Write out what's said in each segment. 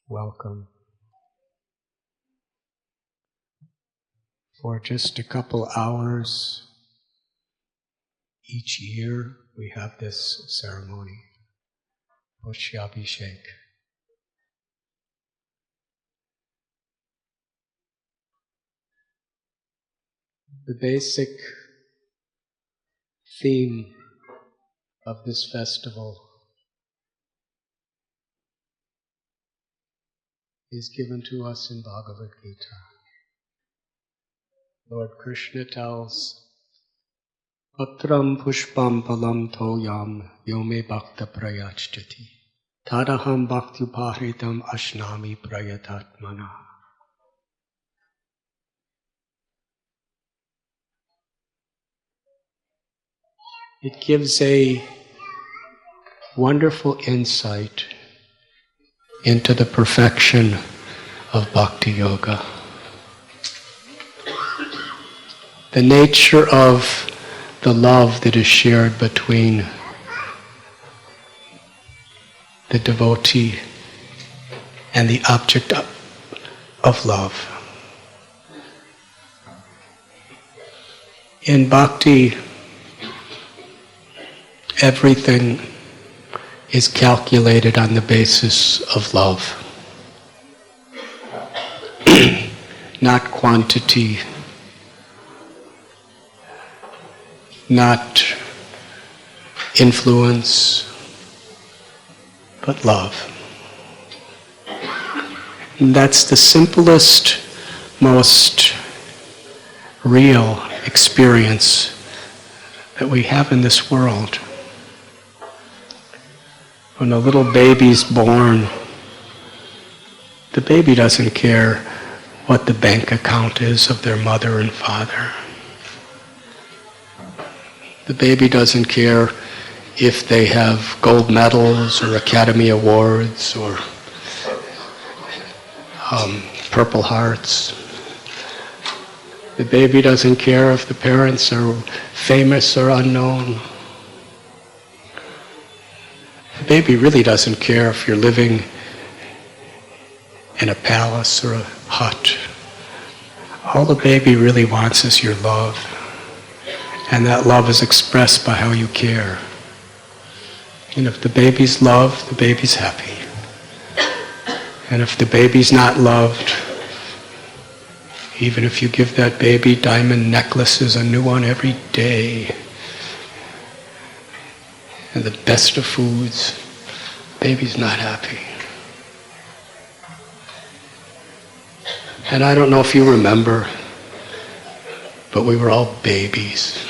welcome. For just a couple hours each year, we have this ceremony, Pushya Abhishek. The basic theme of this festival is given to us in Bhagavad Gita. Lord Krishna tells, Patram pushpam palam toyam yome bhakta prayachati tadaham bhaktyupahritam ashnami prayatatmana. It gives a wonderful insight into the perfection of Bhakti Yoga. The nature of the love that is shared between the devotee and the object of love. In Bhakti, everything is calculated on the basis of love, not quantity, not influence, but love. And that's the simplest, most real experience that we have in this world. When a little baby's born, the baby doesn't care what the bank account is of their mother and father. The baby doesn't care if they have gold medals or Academy Awards or Purple Hearts. The baby doesn't care if the parents are famous or unknown. The baby really doesn't care if you're living in a palace or a hut. All the baby really wants is your love. And that love is expressed by how you care. And if the baby's loved, the baby's happy. And if the baby's not loved, even if you give that baby diamond necklaces, a new one every day, and the best of foods, baby's not happy. And I don't know if you remember, but we were all babies.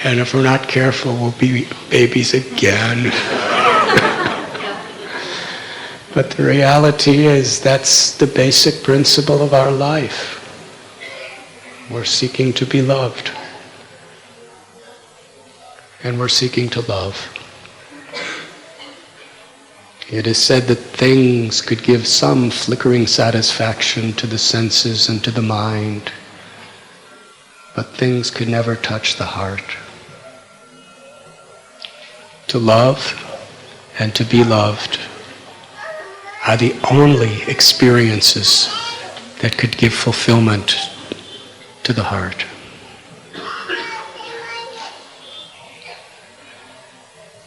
And if we're not careful, we'll be babies again. But the reality is that's the basic principle of our life. We're seeking to be loved. And we're seeking to love. It is said that things could give some flickering satisfaction to the senses and to the mind, but things could never touch the heart. To love and to be loved are the only experiences that could give fulfillment to the heart.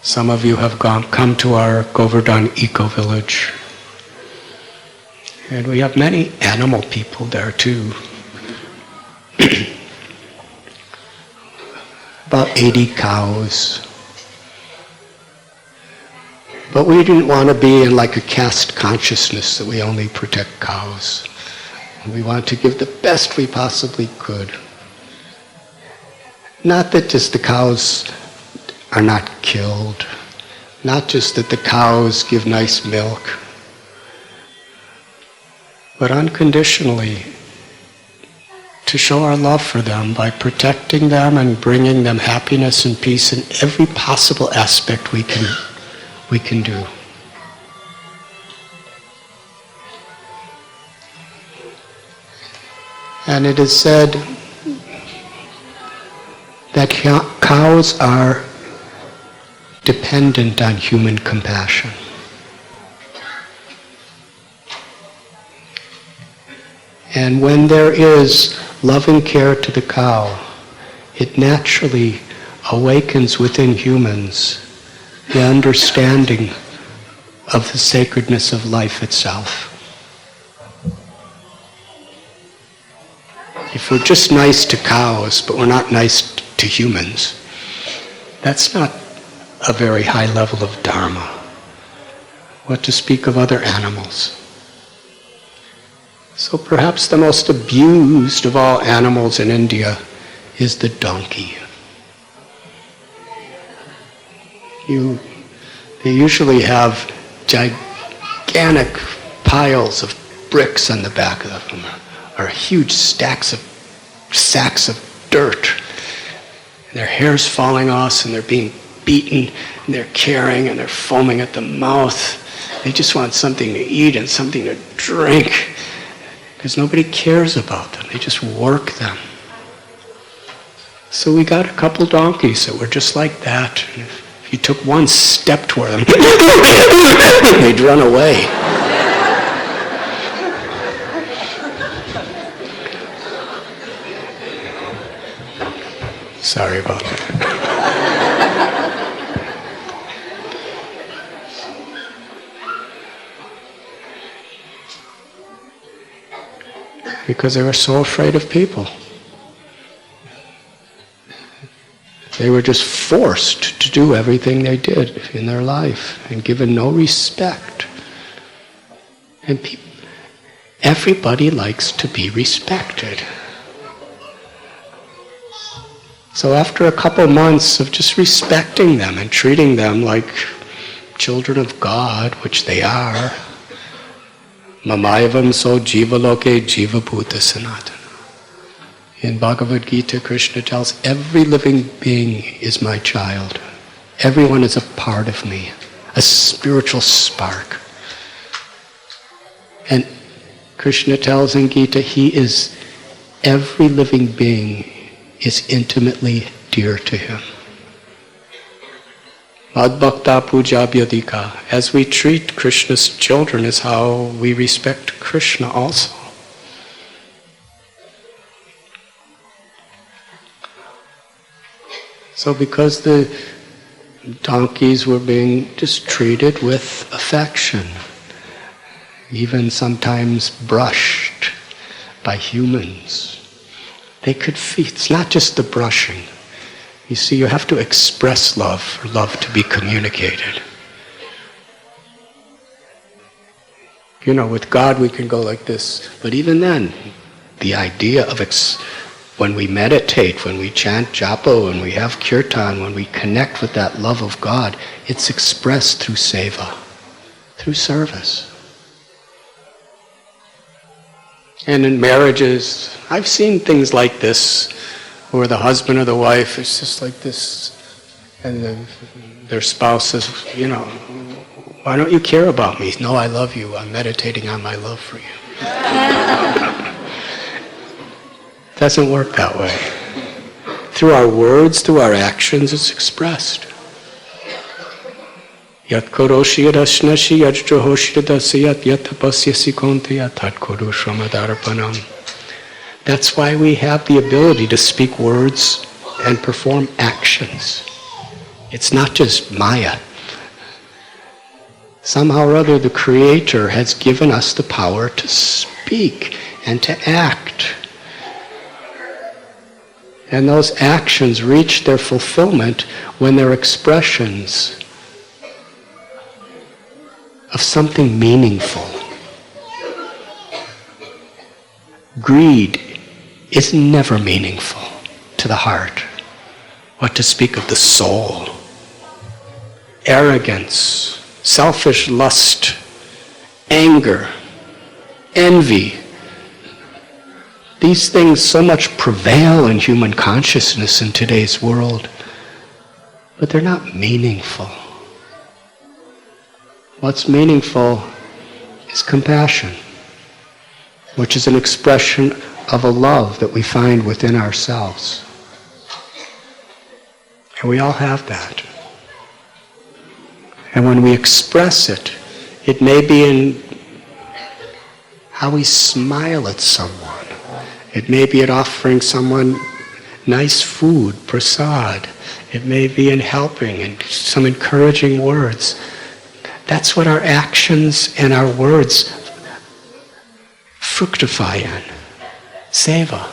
Some of you have come to our Govardhan eco-village, and we have many animal people there too. About 80 cows. But we didn't want to be in like a caste consciousness that we only protect cows. We want to give the best we possibly could. Not that just the cows are not killed, not just that the cows give nice milk, but unconditionally to show our love for them by protecting them and bringing them happiness and peace in every possible aspect we can do. And it is said that cows are dependent on human compassion. And when there is loving care to the cow, it naturally awakens within humans the understanding of the sacredness of life itself. If we're just nice to cows, but we're not nice to humans, that's not a very high level of dharma. What to speak of other animals? So perhaps the most abused of all animals in India is the donkey. They usually have gigantic piles of bricks on the back of them, or huge sacks of dirt. And their hair's falling off, and they're being beaten, and they're carrying, and they're foaming at the mouth. They just want something to eat and something to drink, because nobody cares about them. They just work them. So we got a couple donkeys that were just like that. And if you took one step toward them, they'd run away. Sorry about that. Because they were so afraid of people. They were just forced to do everything they did in their life and given no respect. And everybody likes to be respected. So after a couple months of just respecting them and treating them like children of God, which they are, Mamayavam so jiva loke jiva bhuta sanatana. In Bhagavad Gita, Krishna tells every living being is my child. Everyone is a part of me, a spiritual spark. And Krishna tells in Gita, every living being is intimately dear to him. Madbhakta pujabhyadika. As we treat Krishna's children is how we respect Krishna also. So because the donkeys were being just treated with affection, even sometimes brushed by humans, they could feel. It's not just the brushing. You see, you have to express love for love to be communicated. You know, with God we can go like this, but even then, the idea of when we meditate, when we chant japa, when we have kirtan, when we connect with that love of God, it's expressed through seva, through service. And in marriages, I've seen things like this, where the husband or the wife is just like this, and their spouse says, you know, why don't you care about me? No, I love you. I'm meditating on my love for you. Doesn't work that way. Through our words, through our actions, it's expressed. Yat koroshi yadashnashi yat johoshi yadasiyat yat tapasyasi kontya tat koru shramadarapanam. That's why we have the ability to speak words and perform actions. It's not just Maya. Somehow or other, the Creator has given us the power to speak and to act. And those actions reach their fulfillment when they're expressions of something meaningful. Greed is never meaningful to the heart. What to speak of the soul? Arrogance, selfish lust, anger, envy. These things so much prevail in human consciousness in today's world, but they're not meaningful. What's meaningful is compassion, which is an expression of a love that we find within ourselves. And we all have that. And when we express it, it may be in how we smile at someone. It may be at offering someone nice food, prasad. It may be in helping and some encouraging words. That's what our actions and our words fructify in. Seva.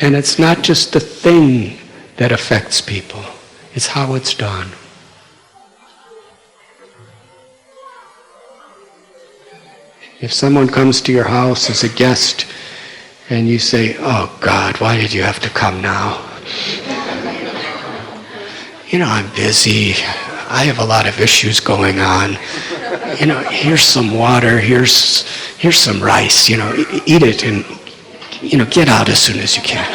And it's not just the thing that affects people, it's how it's done. If someone comes to your house as a guest and you say, "Oh God, why did you have to come now? I'm busy. I have a lot of issues going on. Here's some water, here's some rice, eat it and, get out as soon as you can."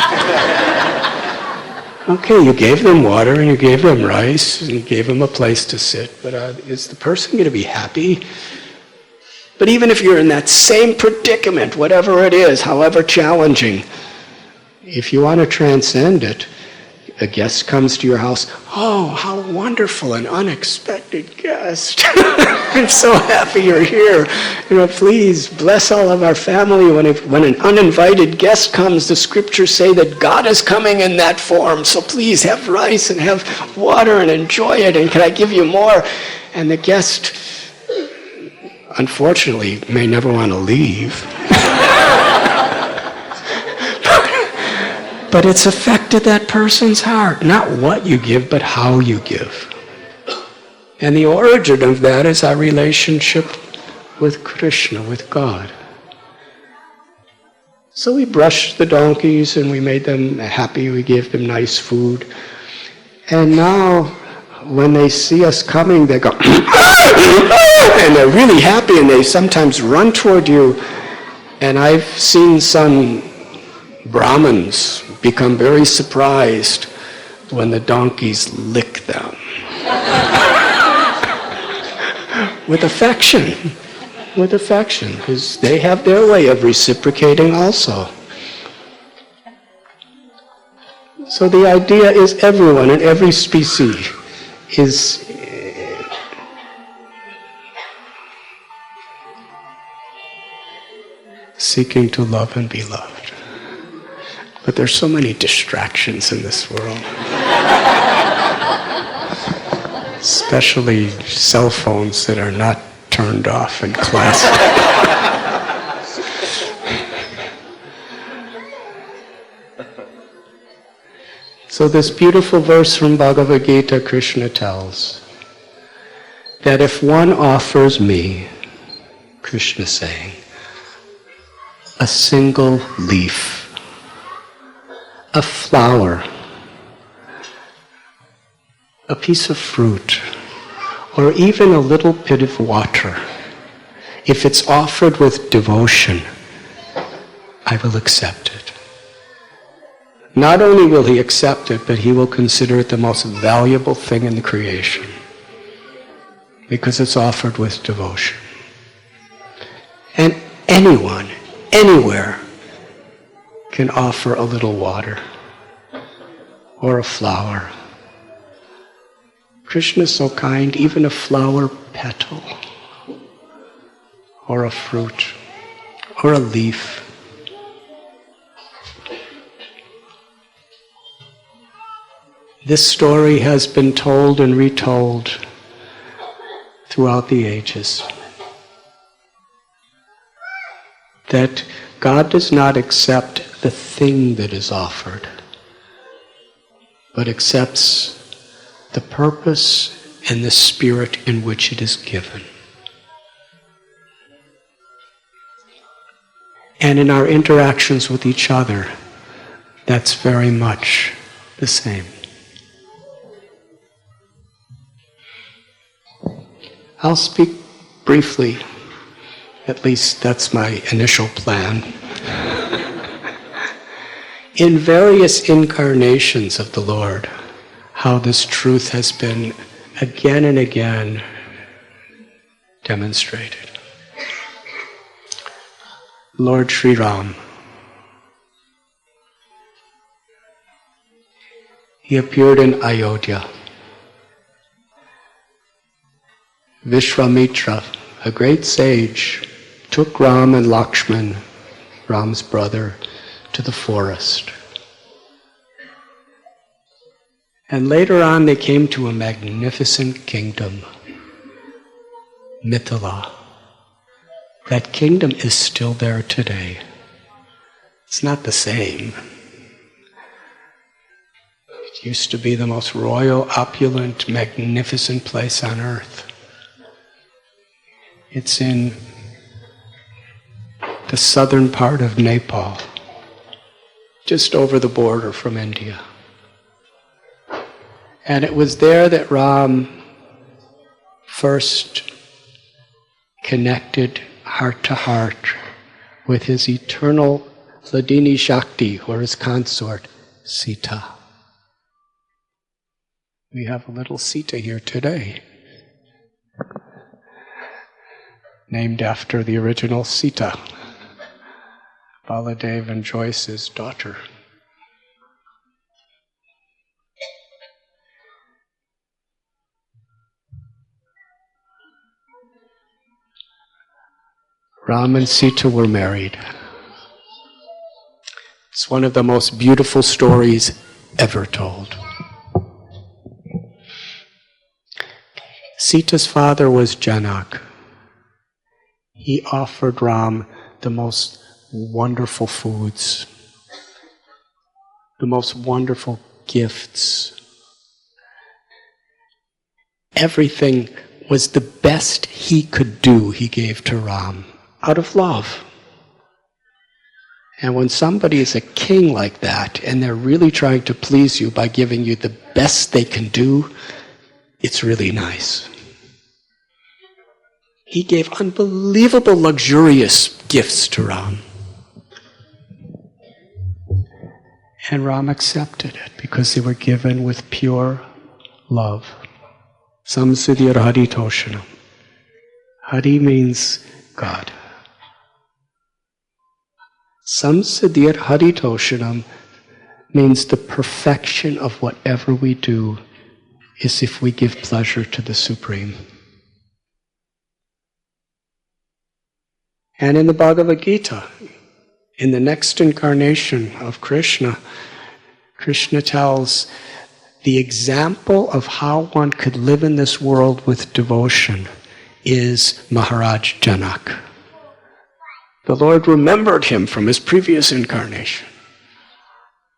Okay, you gave them water and you gave them rice and you gave them a place to sit, but is the person going to be happy? But even if you're in that same predicament, whatever it is, however challenging, if you want to transcend it, a guest comes to your house. "Oh, how wonderful, an unexpected guest. I'm so happy you're here. Please bless all of our family. When an uninvited guest comes, the scriptures say that God is coming in that form. So please have rice and have water and enjoy it. And can I give you more?" And the guest, unfortunately, may never want to leave. But it's affected that person's heart. Not what you give, but how you give. And the origin of that is our relationship with Krishna, with God. So we brushed the donkeys and we made them happy. We gave them nice food. And now, when they see us coming, they go, and they're really happy, and they sometimes run toward you. And I've seen some Brahmins become very surprised when the donkeys lick them. With affection, because they have their way of reciprocating also. So the idea is everyone in every species is seeking to love and be loved. But there's so many distractions in this world. Especially cell phones that are not turned off in class. So this beautiful verse from Bhagavad Gita, Krishna tells that if one offers me, Krishna saying, a single leaf, a flower, a piece of fruit, or even a little bit of water, if it's offered with devotion, I will accept it. Not only will he accept it, but he will consider it the most valuable thing in the creation, because it's offered with devotion. And anyone, anywhere, can offer a little water or a flower. Krishna is so kind, even a flower petal or a fruit or a leaf. This story has been told and retold throughout the ages. That God does not accept the thing that is offered, but accepts the purpose and the spirit in which it is given. And in our interactions with each other, that's very much the same. I'll speak briefly, at least that's my initial plan. In various incarnations of the Lord, how this truth has been again and again demonstrated. Lord Sri Ram, he appeared in Ayodhya. Vishwamitra, a great sage, took Ram and Lakshman, Ram's brother, to the forest. And later on they came to a magnificent kingdom, Mithila. That kingdom is still there today. It's not the same. It used to be the most royal, opulent, magnificent place on earth. It's in the southern part of Nepal, just over the border from India. And it was there that Ram first connected heart to heart with his eternal Hladini Shakti, or his consort, Sita. We have a little Sita here today, named after the original Sita, Baladev and Joyce's daughter. Ram and Sita were married. It's one of the most beautiful stories ever told. Sita's father was Janak. He offered Ram the most wonderful foods, the most wonderful gifts. Everything was the best he could do, he gave to Ram, out of love. And when somebody is a king like that, and they're really trying to please you by giving you the best they can do, it's really nice. He gave unbelievable, luxurious gifts to Ram. And Ram accepted it because they were given with pure love. Samsiddhir Haritoshanam. Hari means God. Samsiddhir Haritoshanam means the perfection of whatever we do is if we give pleasure to the Supreme. And in the Bhagavad Gita, in the next incarnation of Krishna, Krishna tells the example of how one could live in this world with devotion is Maharaj Janak. The Lord remembered him from his previous incarnation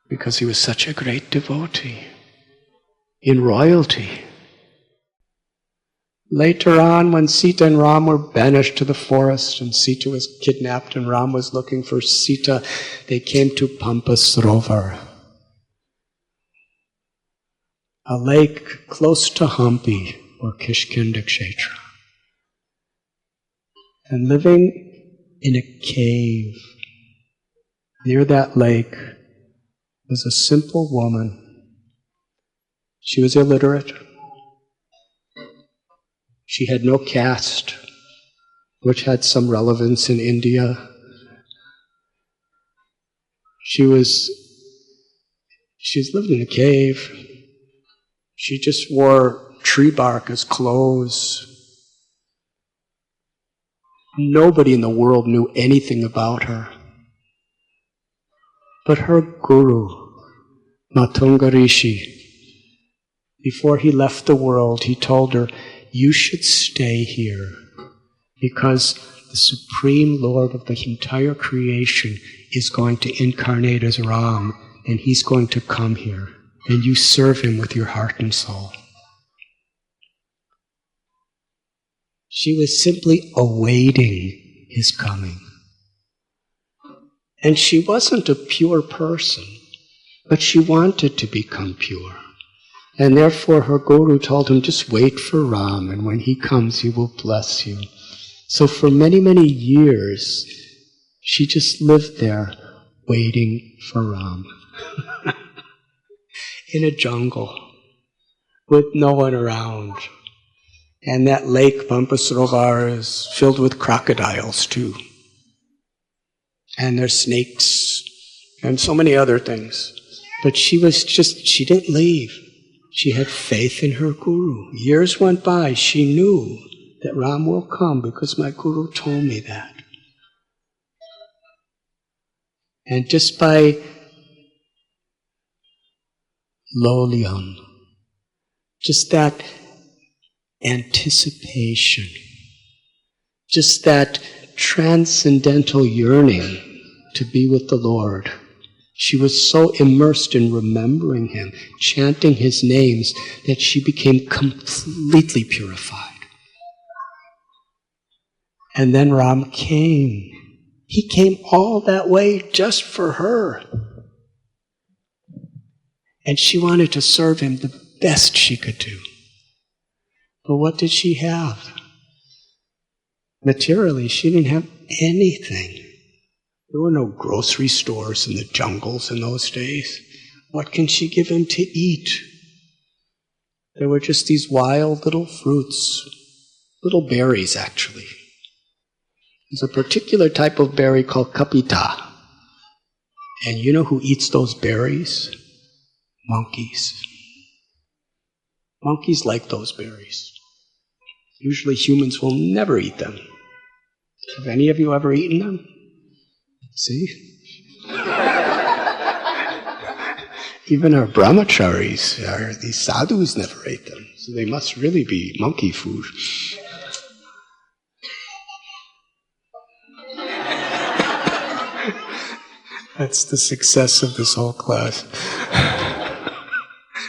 because he was such a great devotee in royalty. Later on, when Sita and Ram were banished to the forest and Sita was kidnapped and Ram was looking for Sita, they came to Pampa Sarovar, a lake close to Hampi or Kishkinda Kshetra. And living in a cave near that lake was a simple woman. She was illiterate. She had no caste, which had some relevance in India. She was lived in a cave. She just wore tree bark as clothes. Nobody in the world knew anything about her. But her guru, Matunga Rishi, before he left the world, he told her, "You should stay here because the Supreme Lord of the entire creation is going to incarnate as Ram, and he's going to come here, and you serve him with your heart and soul." She was simply awaiting his coming. And she wasn't a pure person, but she wanted to become pure. And therefore her guru told him, just wait for Ram, and when he comes, he will bless you. So for many, many years, she just lived there waiting for Ram. In a jungle, with no one around. And that lake, Pampa Sarovar, is filled with crocodiles too. And there's snakes, and so many other things. But she didn't leave. She had faith in her guru. Years went by, she knew that Ram will come because my Guru told me that. And just by Lolion, just that anticipation, just that transcendental yearning to be with the Lord. She was so immersed in remembering Him, chanting His names, that she became completely purified. And then Ram came. He came all that way just for her. And she wanted to serve Him the best she could do. But what did she have? Materially, she didn't have anything. There were no grocery stores in the jungles in those days. What can she give him to eat? There were just these wild little fruits, little berries actually. There's a particular type of berry called kapita. And you know who eats those berries? Monkeys. Monkeys like those berries. Usually humans will never eat them. Have any of you ever eaten them? See? Even our brahmacharis, these sadhus never ate them. So they must really be monkey food. That's the success of this whole class.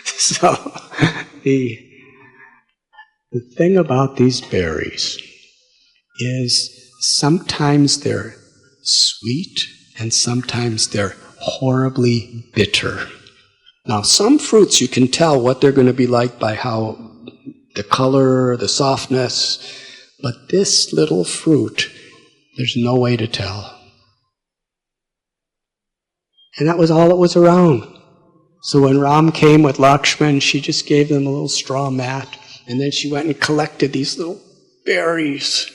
So, the thing about these berries is sometimes they're sweet and sometimes they're horribly bitter. Now, some fruits you can tell what they're going to be like by how the color, the softness, but this little fruit, there's no way to tell. And that was all that was around. So when Ram came with Lakshman, she just gave them a little straw mat, and then she went and collected these little berries.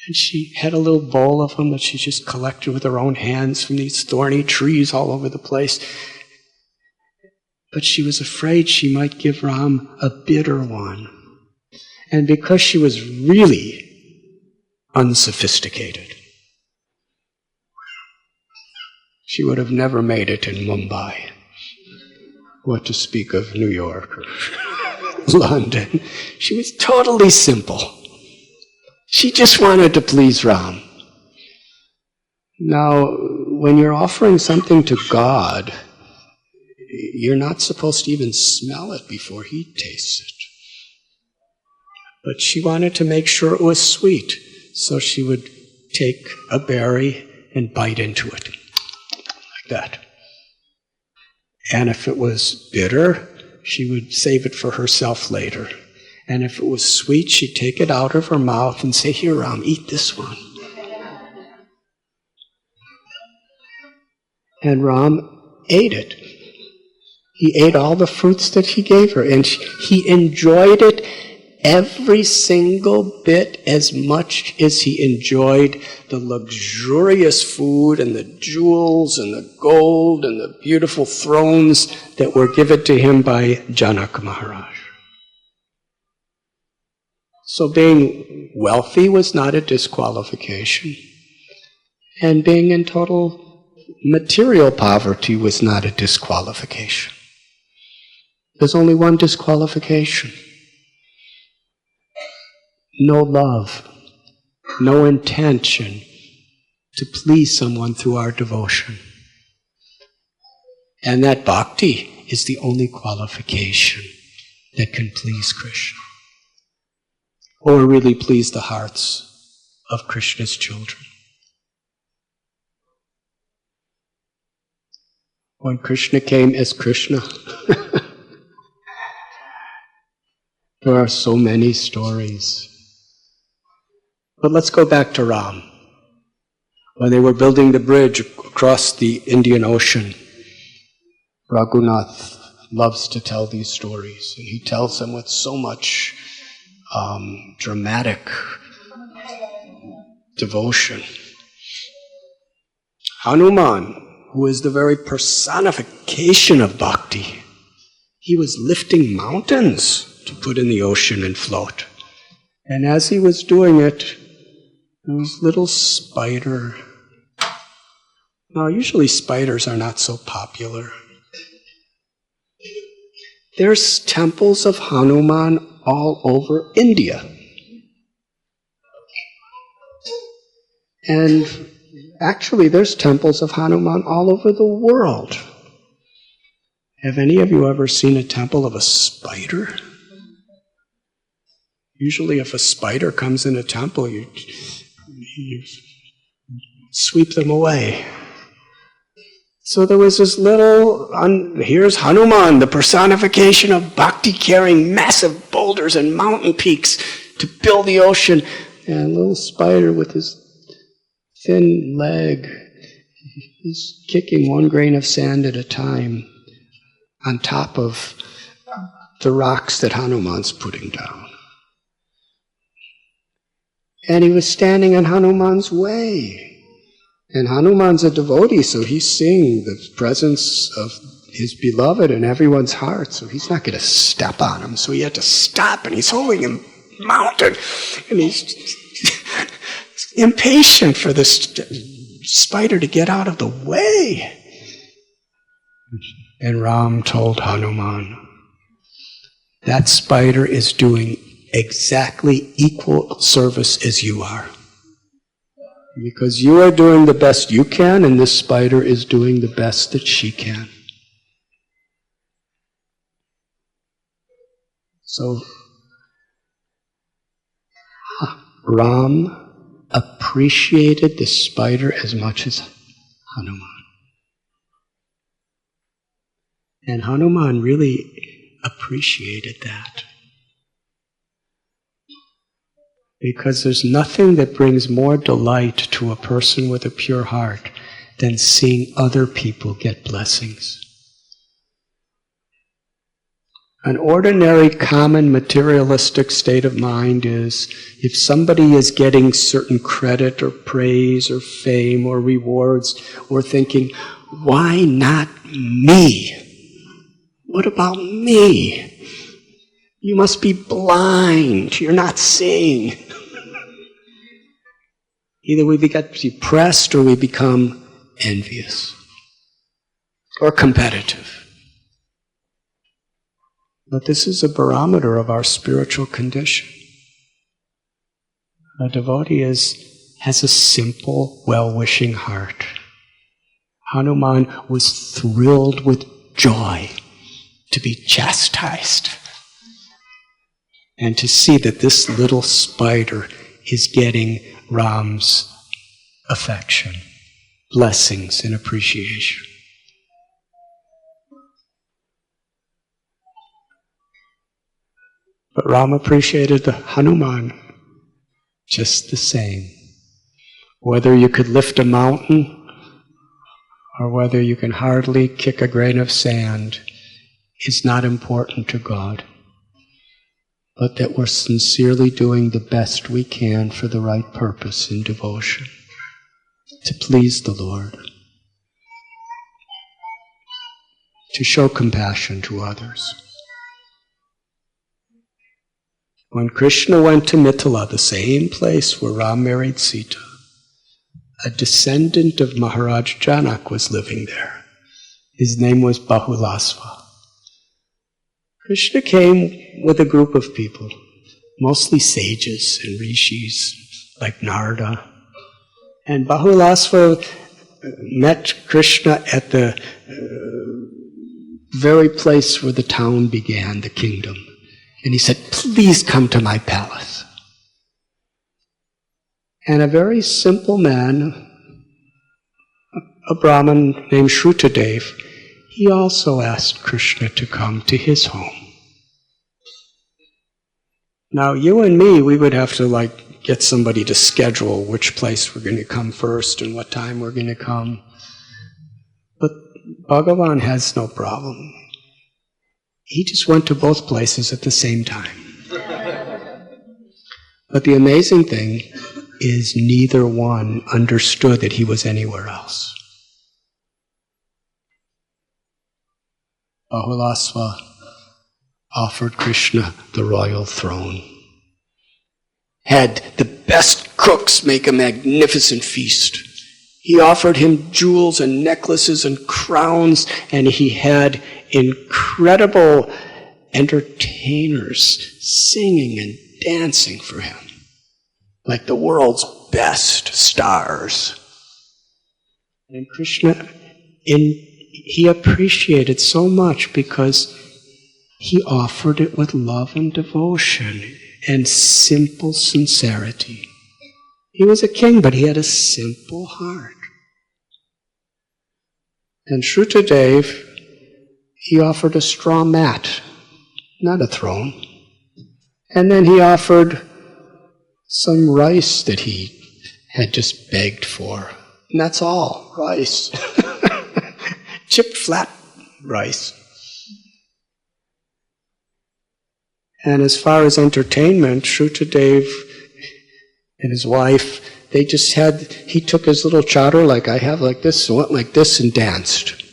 And she had a little bowl of them that she just collected with her own hands from these thorny trees all over the place. But she was afraid she might give Ram a bitter one. And because she was really unsophisticated, she would have never made it in Mumbai. What to speak of New York or London. She was totally simple. She just wanted to please Ram. Now, when you're offering something to God, you're not supposed to even smell it before He tastes it. But she wanted to make sure it was sweet, so she would take a berry and bite into it, like that. And if it was bitter, she would save it for herself later. And if it was sweet, she'd take it out of her mouth and say, "Here, Ram, eat this one." And Ram ate it. He ate all the fruits that he gave her, and he enjoyed it every single bit as much as he enjoyed the luxurious food and the jewels and the gold and the beautiful thrones that were given to him by Janaka Maharaj. So being wealthy was not a disqualification, and being in total material poverty was not a disqualification. There's only one disqualification. No love, no intention to please someone through our devotion. And that bhakti is the only qualification that can please Krishna, or really please the hearts of Krishna's children. When Krishna came as Krishna, there are so many stories. But let's go back to Ram. When they were building the bridge across the Indian Ocean, Raghunath loves to tell these stories, and he tells them with so much dramatic devotion. Hanuman, who is the very personification of bhakti, he was lifting mountains to put in the ocean and float. And as he was doing it, there was a little spider. Now, usually spiders are not so popular. There's temples of Hanuman all over India. And actually, there's temples of Hanuman all over the world. Have any of you ever seen a temple of a spider? Usually if a spider comes in a temple, you sweep them away. So there was this little, here's Hanuman, the personification of bhakti, carrying massive boulders and mountain peaks to build the ocean. And a little spider with his thin leg is kicking one grain of sand at a time on top of the rocks that Hanuman's putting down. And he was standing in Hanuman's way. And Hanuman's a devotee, so he's seeing the presence of his beloved in everyone's heart, so he's not going to step on him. So he had to stop, and he's holding him mounted, and he's impatient for this spider to get out of the way. And Ram told Hanuman, that spider is doing exactly equal service as you are. Because you are doing the best you can, and this spider is doing the best that she can. So, Ram appreciated the spider as much as Hanuman. And Hanuman really appreciated that. Because there's nothing that brings more delight to a person with a pure heart than seeing other people get blessings. An ordinary, common, materialistic state of mind is if somebody is getting certain credit or praise or fame or rewards, we're thinking, why not me? What about me? You must be blind. You're not seeing. Either we get depressed or we become envious or competitive. But this is a barometer of our spiritual condition. A devotee has a simple, well-wishing heart. Hanuman was thrilled with joy to be chastised and to see that this little spider is getting Ram's affection, blessings, and appreciation. But Ram appreciated the Hanuman just the same. Whether you could lift a mountain or whether you can hardly kick a grain of sand is not important to God. But that we're sincerely doing the best we can for the right purpose in devotion, to please the Lord, to show compassion to others. When Krishna went to Mithila, the same place where Ram married Sita, a descendant of Maharaj Janak was living there. His name was Bahulasva. Krishna came with a group of people, mostly sages and rishis like Narada. And Bahulasva met Krishna at the very place where the town began, the kingdom. And he said, please come to my palace. And a very simple man, a Brahmin named Shrutadev, he also asked Krishna to come to his home. Now, you and me, we would have to get somebody to schedule which place we're going to come first and what time we're going to come. But Bhagavan has no problem. He just went to both places at the same time. But the amazing thing is neither one understood that he was anywhere else. Bahulasva offered Krishna the royal throne. had the best cooks make a magnificent feast. He offered him jewels and necklaces and crowns, and he had incredible entertainers singing and dancing for him, like the world's best stars. And Krishna, he appreciated so much because he offered it with love and devotion and simple sincerity. He was a king, but he had a simple heart. And Shrutadev, he offered a straw mat, not a throne. And then he offered some rice that he had just begged for. And that's all, rice. Chipped flat rice. And as far as entertainment, Shrutadev and his wife, he took his little chadar like I have, like this, went like this and danced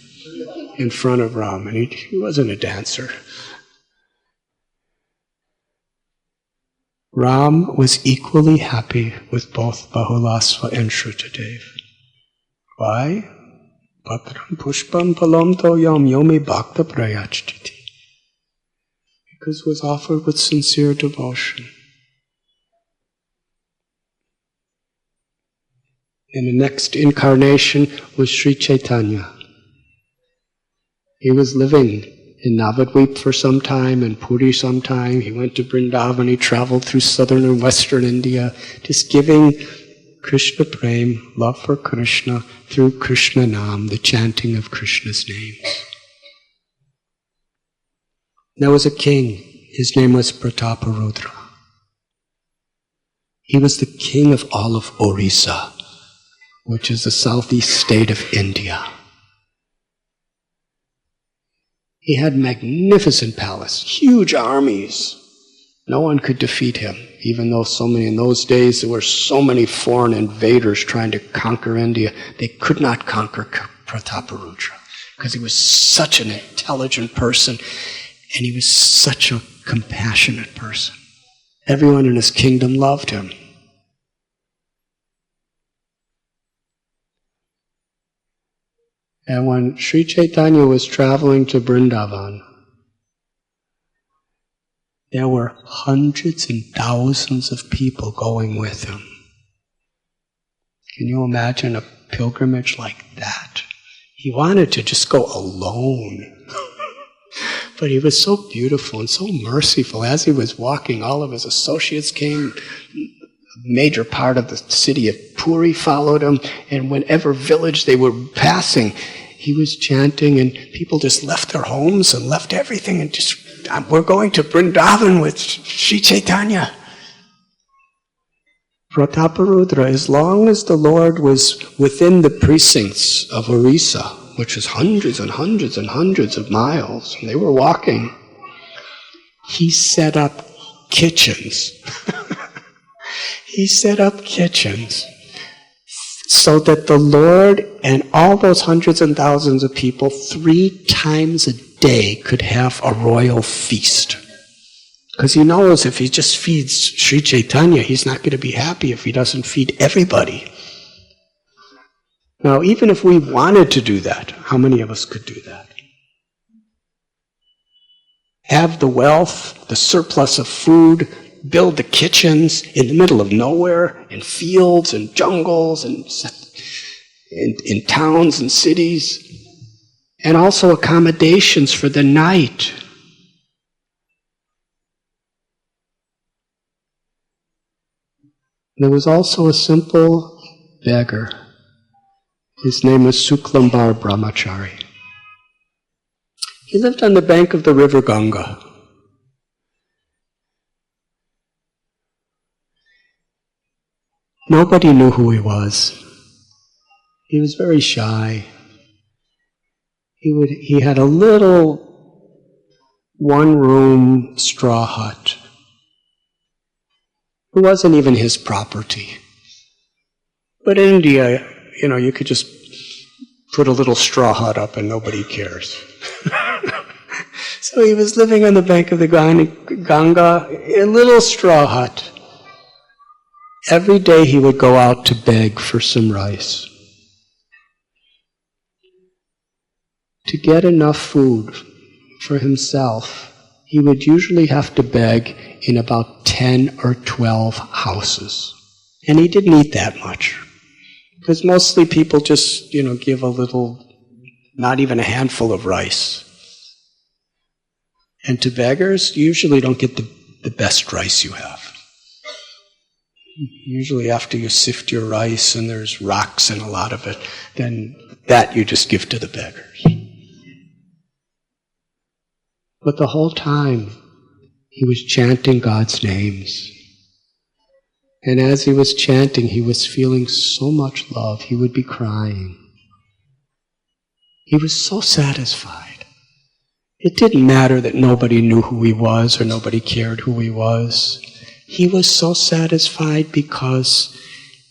in front of Ram. And he wasn't a dancer. Ram was equally happy with both Bahulasva and Shrutadev. Why? Patram pushpam palam toyam yomi bhakta prayachiti. Because it was offered with sincere devotion. And the next incarnation was Sri Chaitanya. He was living in Navadvip for some time, and Puri some time. He went to Vrindaban, he traveled through southern and western India, just giving Krishna Prem, love for Krishna, through Krishna Nam, the chanting of Krishna's names. There was a king, his name was Prataparudra. He was the king of all of Orissa, which is the southeast state of India. He had magnificent palace, huge armies. No one could defeat him, even though in those days there were so many foreign invaders trying to conquer India. They could not conquer Prataparudra because he was such an intelligent person and he was such a compassionate person. Everyone in his kingdom loved him. And when Sri Chaitanya was traveling to Vrindavan, there were hundreds and thousands of people going with him. Can you imagine a pilgrimage like that? He wanted to just go alone. But he was so beautiful and so merciful. As he was walking, all of his associates came. A major part of the city of Puri followed him. And whenever village they were passing, he was chanting, and people just left their homes and left everything and just, we're going to Vrindavan with Sri Chaitanya. Prataparudra, as long as the Lord was within the precincts of Orissa, which is hundreds and hundreds and hundreds of miles, and they were walking, he set up kitchens. He set up kitchens so that the Lord and all those hundreds and thousands of people 3 times a day could have a royal feast. Because he knows if he just feeds Sri Chaitanya, he's not going to be happy if he doesn't feed everybody. Now, even if we wanted to do that, how many of us could do that? Have the wealth, the surplus of food, build the kitchens in the middle of nowhere, in fields and jungles and in towns and cities, and also accommodations for the night. There was also a simple beggar. His name was Suklambar Brahmachari. He lived on the bank of the river Ganga. Nobody knew who he was. He was very shy. He had a little 1-room straw hut. It wasn't even his property. But in India, you could just put a little straw hut up and nobody cares. So he was living on the bank of the Ganga in a little straw hut. Every day he would go out to beg for some rice. To get enough food for himself, he would usually have to beg in about 10 or 12 houses. And he didn't eat that much. Because mostly people just, give a little, not even a handful of rice. And to beggars, you usually don't get the best rice you have. Usually after you sift your rice and there's rocks in a lot of it, then that you just give to the beggars. But the whole time, he was chanting God's names. And as he was chanting, he was feeling so much love, he would be crying. He was so satisfied. It didn't matter that nobody knew who he was or nobody cared who he was. He was so satisfied because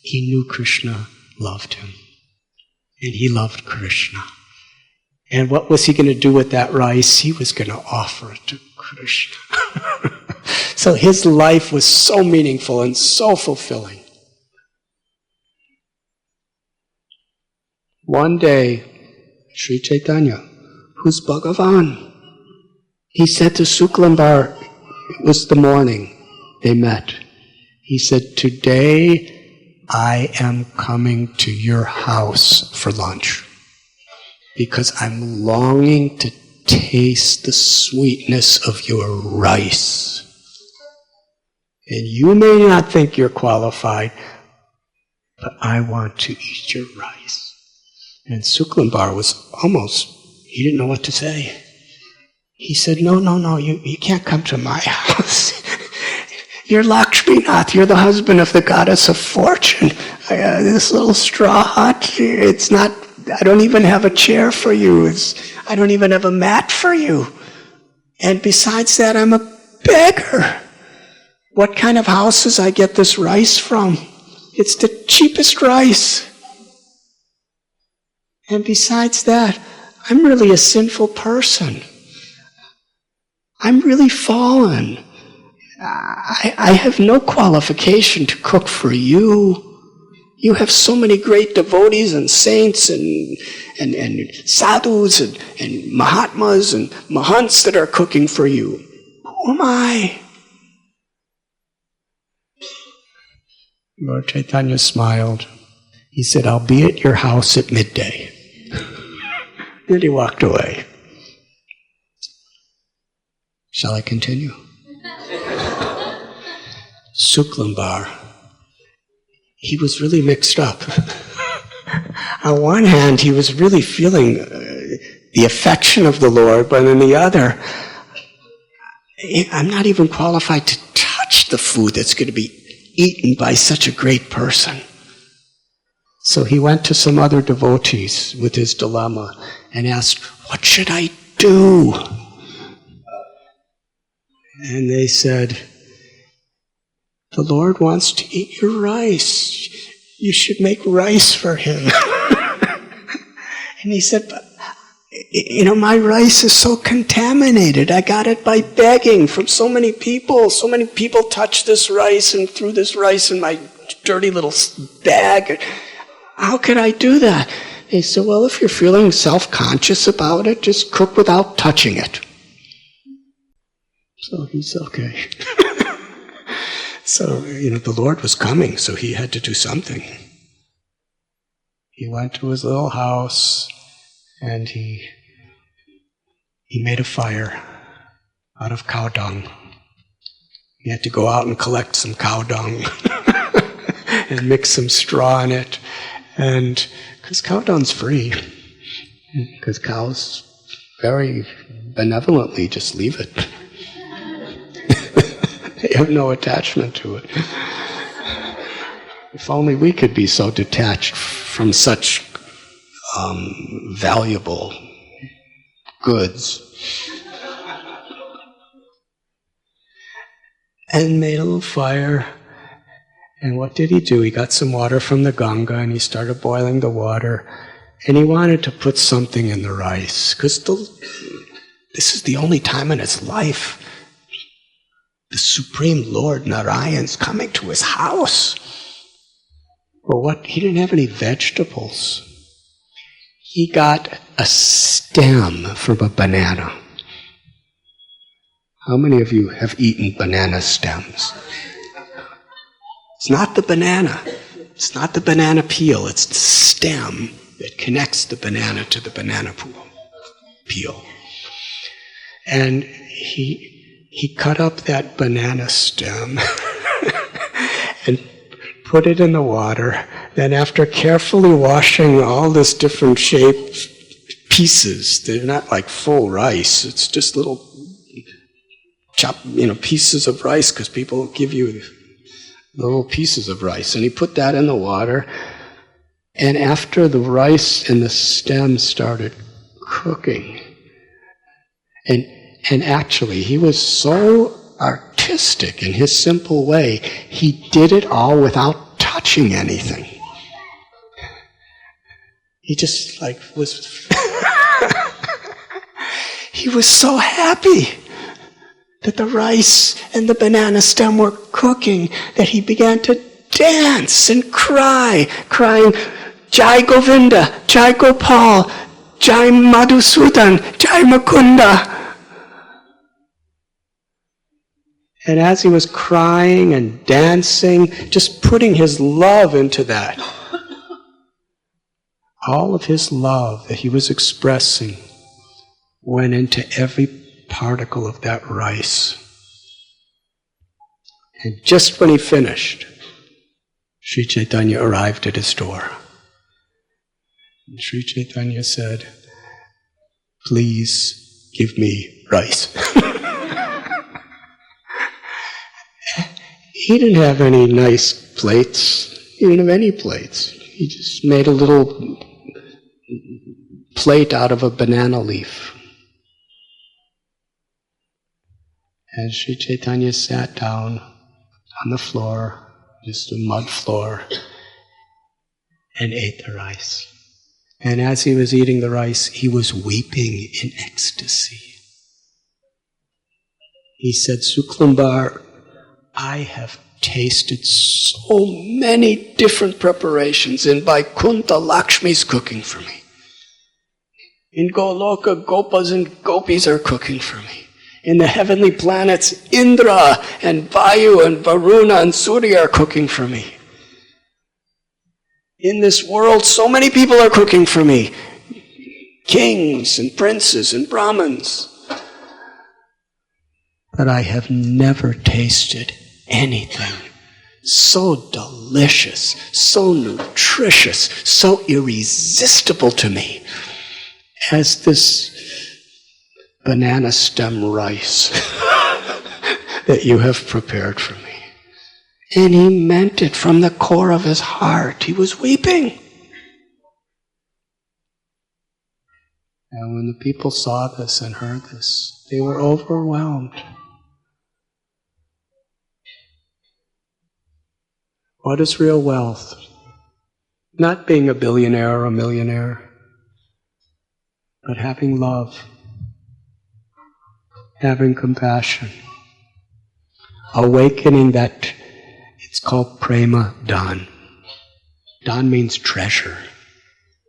he knew Krishna loved him. And he loved Krishna. And what was he going to do with that rice? He was going to offer it to Krishna. So his life was so meaningful and so fulfilling. One day, Sri Chaitanya, who's Bhagavan, he said to Suklambar, it was the morning they met, he said, "Today I am coming to your house for lunch because I'm longing to taste the sweetness of your rice. And you may not think you're qualified, but I want to eat your rice." And Suklambar was he didn't know what to say. He said, No, you can't come to my house. You're Lakshminath, you're the husband of the goddess of fortune. This little straw hut, I don't even have a chair for you. I don't even have a mat for you. And besides that, I'm a beggar. What kind of houses I get this rice from? It's the cheapest rice. And besides that, I'm really a sinful person. I'm really fallen. I have no qualification to cook for you. You have so many great devotees and saints and sadhus and mahatmas and mahants that are cooking for you. Who am I? Lord Chaitanya smiled. He said, "I'll be at your house at midday." Then he walked away. Shall I continue? Suklambar, he was really mixed up. On one hand, he was really feeling the affection of the Lord, but on the other, I'm not even qualified to touch the food that's going to be eaten by such a great person. So he went to some other devotees with his dilemma and asked, "What should I do?" And they said, "The Lord wants to eat your rice. You should make rice for him." And he said, "But, my rice is so contaminated. I got it by begging from so many people. So many people touched this rice and threw this rice in my dirty little bag. How could I do that?" He said, "Well, if you're feeling self-conscious about it, just cook without touching it." So he said, okay. So, the Lord was coming, so he had to do something. He went to his little house and he made a fire out of cow dung. He had to go out and collect some cow dung and mix some straw in it. And because cow dung's free, because cows very benevolently just leave it. They have no attachment to it. If only we could be so detached from such valuable goods. And made a little fire. And what did he do? He got some water from the Ganga and he started boiling the water. And he wanted to put something in the rice, because this is the only time in his life the Supreme Lord Narayan's coming to his house. Well, what? He didn't have any vegetables. He got a stem from a banana. How many of you have eaten banana stems? It's not the banana. It's not the banana peel. It's the stem that connects the banana to the banana peel. And he cut up that banana stem and put it in the water. Then after carefully washing all this different shaped pieces, they're not like full rice, it's just little pieces of rice, because people give you little pieces of rice. And he put that in the water, and after the rice and the stem started cooking, and actually he was so artistic in his simple way, he did it all without touching anything. He just was he was so happy that the rice and the banana stem were cooking that he began to dance and crying, Jai Govinda, Jai Gopal, Jai Madhusudan, Jai Mukunda. And as he was crying and dancing, just putting his love into that, all of his love that he was expressing went into every particle of that rice. And just when he finished, Sri Chaitanya arrived at his door. And Sri Chaitanya said, "Please give me rice." He didn't have any nice plates. He didn't have any plates. He just made a little plate out of a banana leaf. And Sri Chaitanya sat down on the floor, just a mud floor, and ate the rice. And as he was eating the rice, he was weeping in ecstasy. He said, "Suklambar, I have tasted so many different preparations. In Vaikuntha, Lakshmi's cooking for me. In Goloka, Gopas and Gopis are cooking for me. In the heavenly planets, Indra and Vayu and Varuna and Surya are cooking for me. In this world, so many people are cooking for me. Kings and princes and Brahmins. But I have never tasted anything so delicious, so nutritious, so irresistible to me as this banana stem rice that you have prepared for me." And he meant it from the core of his heart. He was weeping. And when the people saw this and heard this, they were overwhelmed. What is real wealth? Not being a billionaire or a millionaire, but having love, having compassion, awakening that. It's called prema dan. Dan means treasure.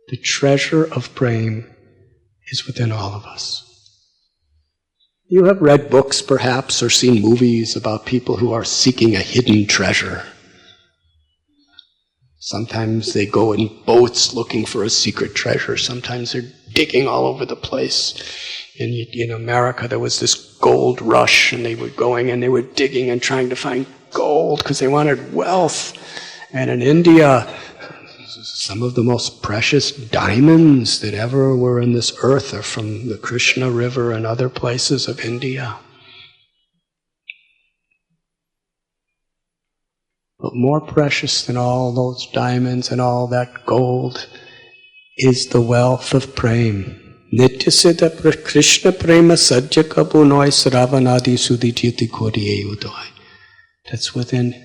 The treasure of prema is within all of us. You have read books perhaps or seen movies about people who are seeking a hidden treasure. Sometimes they go in boats looking for a secret treasure. Sometimes they're digging all over the place. In America, there was this gold rush, and they were going and they were digging and trying to find gold because they wanted wealth. And in India, some of the most precious diamonds that ever were in this earth are from the Krishna River and other places of India. But more precious than all those diamonds and all that gold is the wealth of prema. Nitya siddha Krishna prema sajja kabunoi sravanadi sudhi jiti kodiye udoi. That's within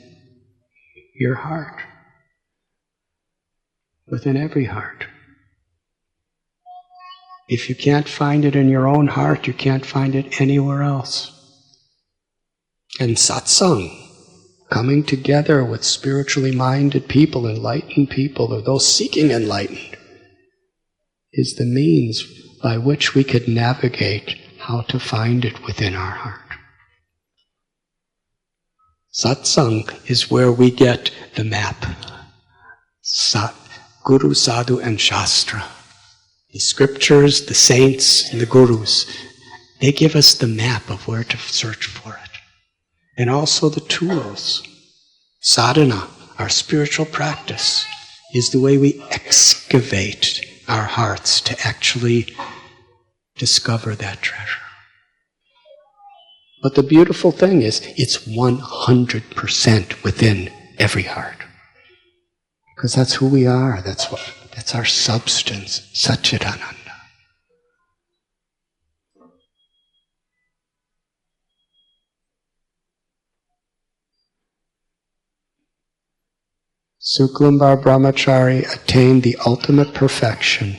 your heart. Within every heart. If you can't find it in your own heart, you can't find it anywhere else. And satsang, coming together with spiritually minded people, enlightened people, or those seeking enlightenment, is the means by which we could navigate how to find it within our heart. Satsang is where we get the map. Guru, Sadhu, and Shastra. The scriptures, the saints, and the gurus, they give us the map of where to search for it. And also the tools. Sadhana, our spiritual practice, is the way we excavate our hearts to actually discover that treasure. But the beautiful thing is, it's 100% within every heart. Because that's who we are, that's our substance, Satchidananda. Suklambar Brahmachari attained the ultimate perfection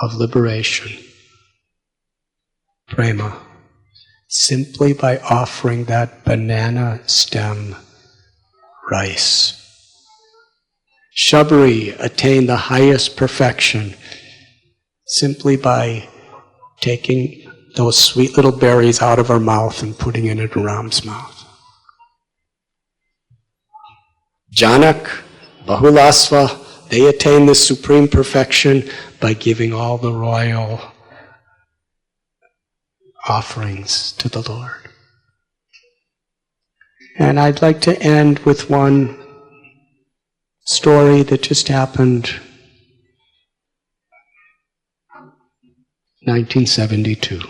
of liberation, prema, simply by offering that banana stem rice. Shabari attained the highest perfection simply by taking those sweet little berries out of her mouth and putting it in Ram's mouth. Janak, Bahulasva, they attained the supreme perfection by giving all the royal offerings to the Lord. And I'd like to end with one story that just happened 1972.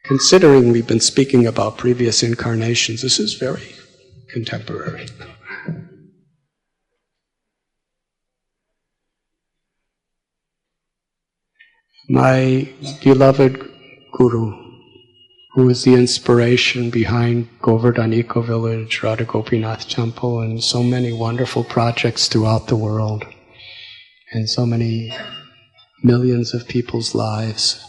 Considering we've been speaking about previous incarnations, this is very contemporary. My beloved Guru, who is the inspiration behind Govardhan Eco Village, Radha Gopinath Temple, and so many wonderful projects throughout the world, and so many millions of people's lives.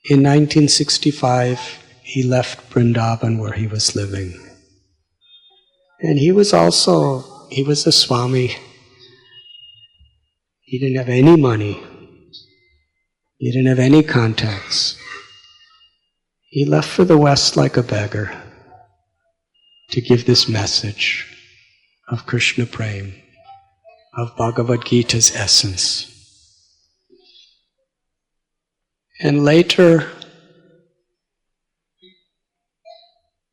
In 1965, he left Vrindaban where he was living. And he was a Swami. He didn't have any money. He didn't have any contacts. He left for the West like a beggar to give this message of Krishna Prem, of Bhagavad Gita's essence. And later,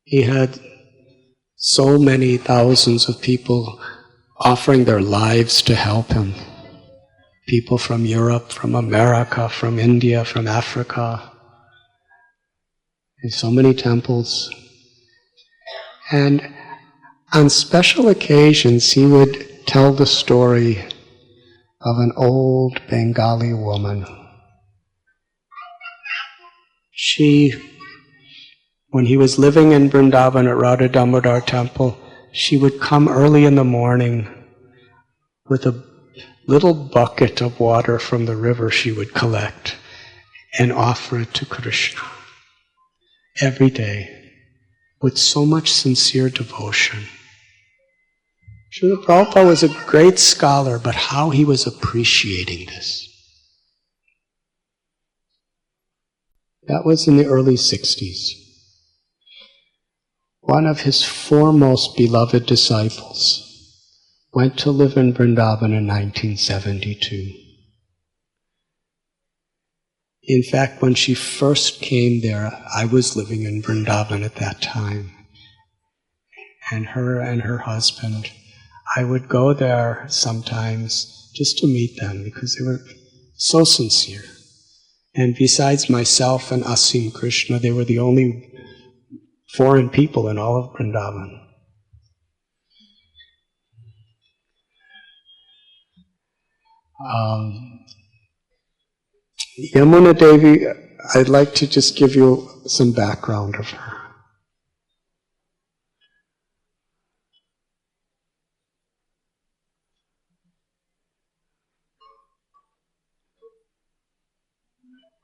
he had so many thousands of people offering their lives to help him. People from Europe, from America, from India, from Africa. In so many temples. And on special occasions, he would tell the story of an old Bengali woman. When he was living in Vrindaban at Radha Damodar Temple, she would come early in the morning with a little bucket of water from the river she would collect and offer it to Krishna every day with so much sincere devotion. Srila Prabhupada was a great scholar, but how he was appreciating this. That was in the early 60s. One of his foremost beloved disciples went to live in Vrindaban in 1972. In fact, when she first came there, I was living in Vrindaban at that time. And her husband, I would go there sometimes just to meet them because they were so sincere. And besides myself and Asim Krishna, they were the only foreign people in all of Vrindaban. Yamuna Devi, I'd like to just give you some background of her.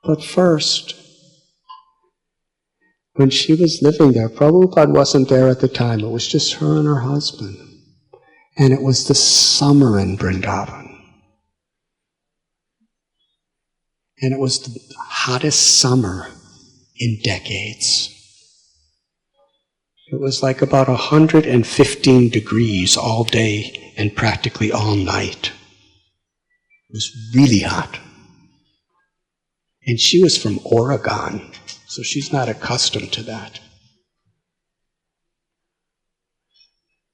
But first, when she was living there, Prabhupada wasn't there at the time. It was just her and her husband. And it was the summer in Vrindaban. And it was the hottest summer in decades. It was like about 115 degrees all day and practically all night. It was really hot. And she was from Oregon, so she's not accustomed to that.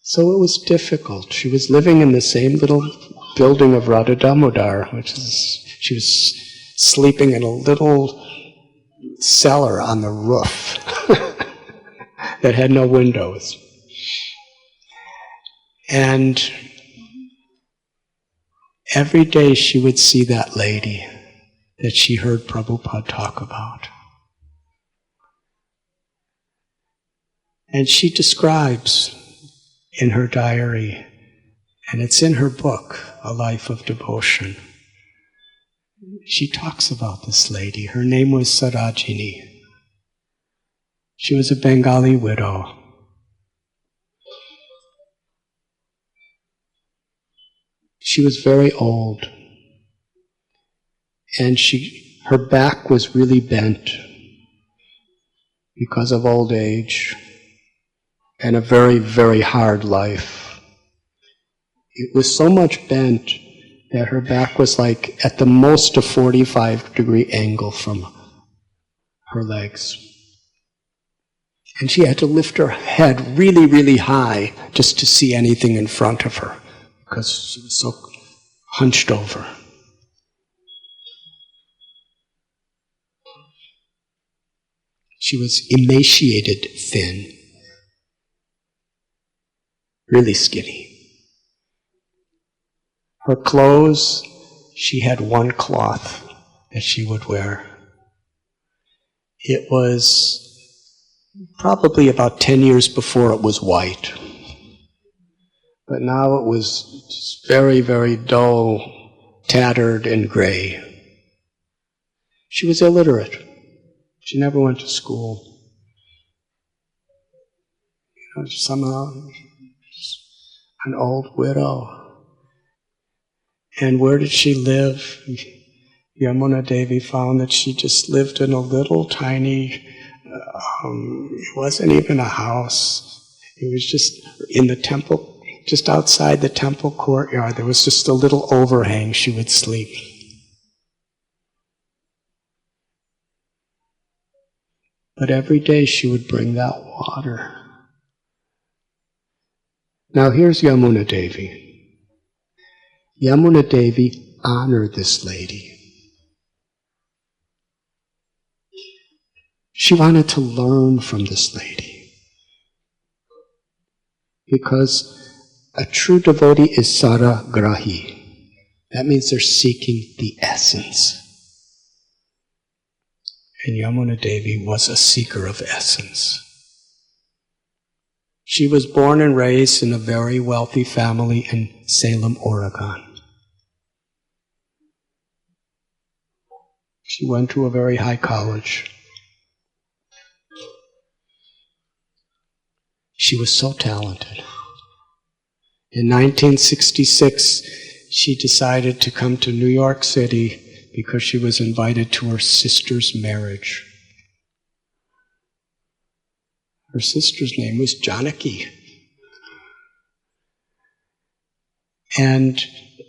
So it was difficult. She was living in the same little building of Radha Damodar, she was sleeping in a little cellar on the roof that had no windows. And every day she would see that lady that she heard Prabhupada talk about. And she describes in her diary, and it's in her book, A Life of Devotion. She talks about this lady. Her name was Sarajini. She was a Bengali widow. She was very old. And her back was really bent because of old age and a very, very hard life. It was so much bent that her back was like at the most a 45-degree angle from her legs. And she had to lift her head really, really high just to see anything in front of her because she was so hunched over. She was emaciated, thin, really skinny. Her clothes, she had one cloth that she would wear. It was probably about 10 years before it was white. But now it was just very, very dull, tattered, and gray. She was illiterate. She never went to school. Somehow, an old widow. And where did she live? Yamuna Devi found that she just lived in a little tiny, it wasn't even a house. It was just in the temple, just outside the temple courtyard. There was just a little overhang she would sleep. But every day she would bring that water. Now here's Yamuna Devi. Yamuna Devi honored this lady. She wanted to learn from this lady. Because a true devotee is saragrahi. That means they're seeking the essence. And Yamuna Devi was a seeker of essence. She was born and raised in a very wealthy family in Salem, Oregon. She went to a very high college. She was so talented. In 1966, she decided to come to New York City because she was invited to her sister's marriage. Her sister's name was Janaki. And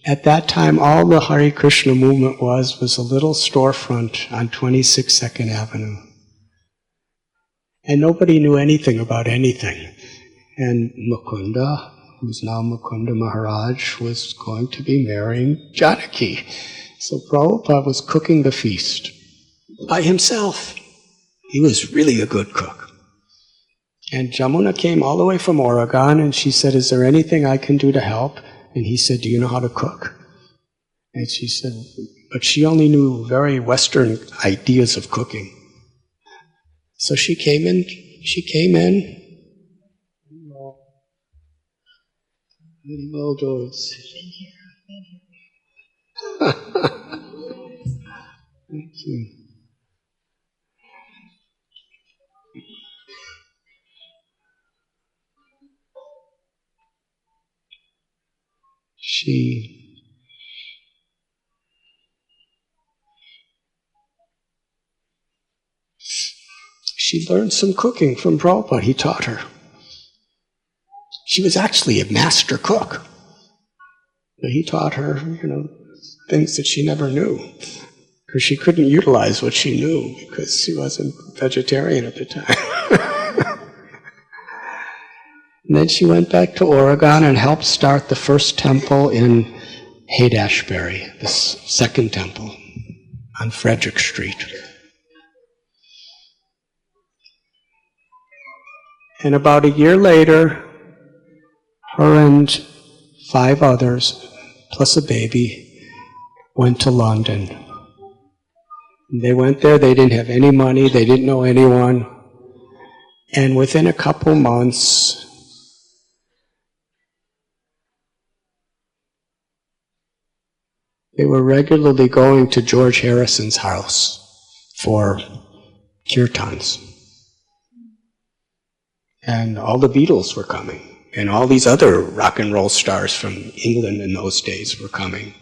at that time, all the Hare Krishna movement was a little storefront on 26 2nd Avenue. And nobody knew anything about anything. And Mukunda, who's now Mukunda Maharaj, was going to be marrying Janaki. So Prabhupada was cooking the feast by himself. He was really a good cook. And Jamuna came all the way from Oregon, and she said, "Is there anything I can do to help?" And he said, "Do you know how to cook?" And she said, but she only knew very Western ideas of cooking. So she came in. Thank you. She learned some cooking from Prabhupada. He taught her. She was actually a master cook. But he taught her, things that she never knew. Because she couldn't utilize what she knew because she wasn't vegetarian at the time. And then she went back to Oregon and helped start the first temple in Haight-Ashbury, the second temple on Frederick Street. And about a year later, her and 5 others, plus a baby, went to London. They went there, they didn't have any money, they didn't know anyone. And within a couple months, they were regularly going to George Harrison's house for kirtans. And all the Beatles were coming, and all these other rock and roll stars from England in those days were coming.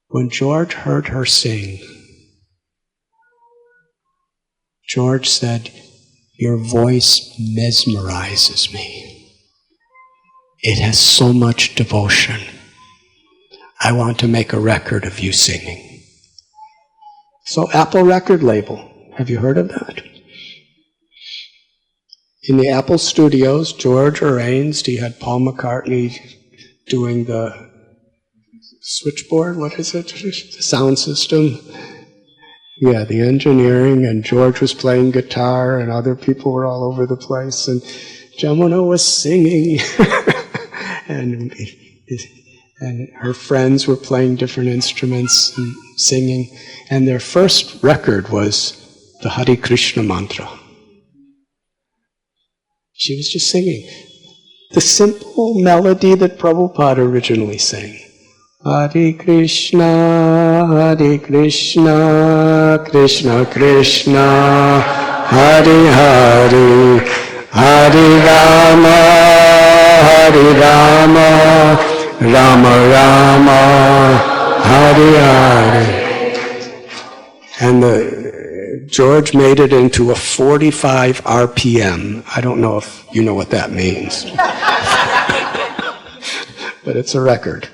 When George heard her sing, George said, "Your voice mesmerizes me. It has so much devotion. I want to make a record of you singing." So Apple record label, have you heard of that? In the Apple studios, George arranged, he had Paul McCartney doing the switchboard, what is it? The sound system. Yeah, the engineering, and George was playing guitar, and other people were all over the place, and Jamuna was singing, and her friends were playing different instruments and singing, and their first record was the Hare Krishna mantra. She was just singing the simple melody that Prabhupada originally sang. Hare Krishna, Krishna Krishna, Hare Hare, Hare Rama, Rama Rama, Hare Hare. And George made it into a 45 RPM. I don't know if you know what that means. But it's a record.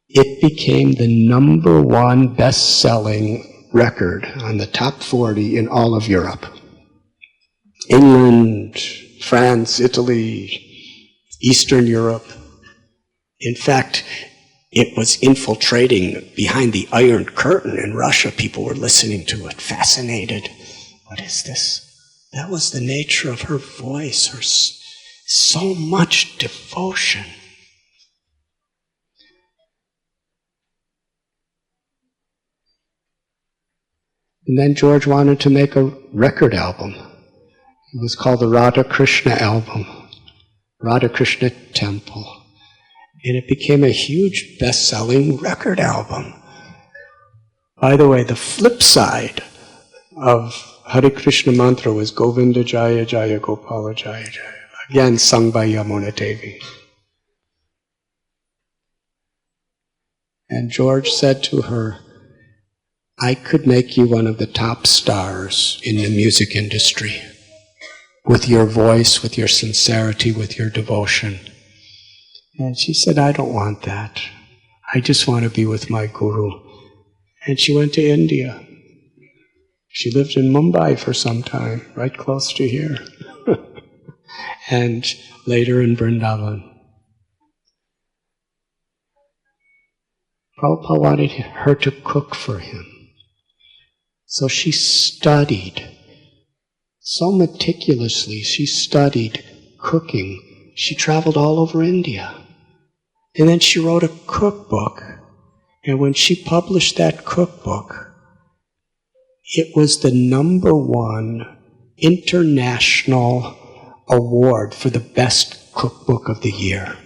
It became the #1 best-selling record on the top 40 in all of Europe. England, France, Italy, Eastern Europe. In fact, it was infiltrating behind the Iron Curtain in Russia. People were listening to it, fascinated. What is this? That was the nature of her voice, her so much devotion. And then George wanted to make a record album. It was called the Radha Krishna album, Radha Krishna Temple. And it became a huge best-selling record album. By the way, the flip side of Hare Krishna mantra was Govinda Jaya Jaya Gopala Jaya Jaya, again sung by Yamuna Devi. And George said to her, "I could make you one of the top stars in the music industry with your voice, with your sincerity, with your devotion." And she said, "I don't want that. I just want to be with my guru." And she went to India. She lived in Mumbai for some time, right close to here. And later in Vrindaban. Prabhupada wanted her to cook for him. So she studied, so meticulously, she studied cooking. She traveled all over India. And then she wrote a cookbook. And when she published that cookbook, it was the #1 international award for the best cookbook of the year.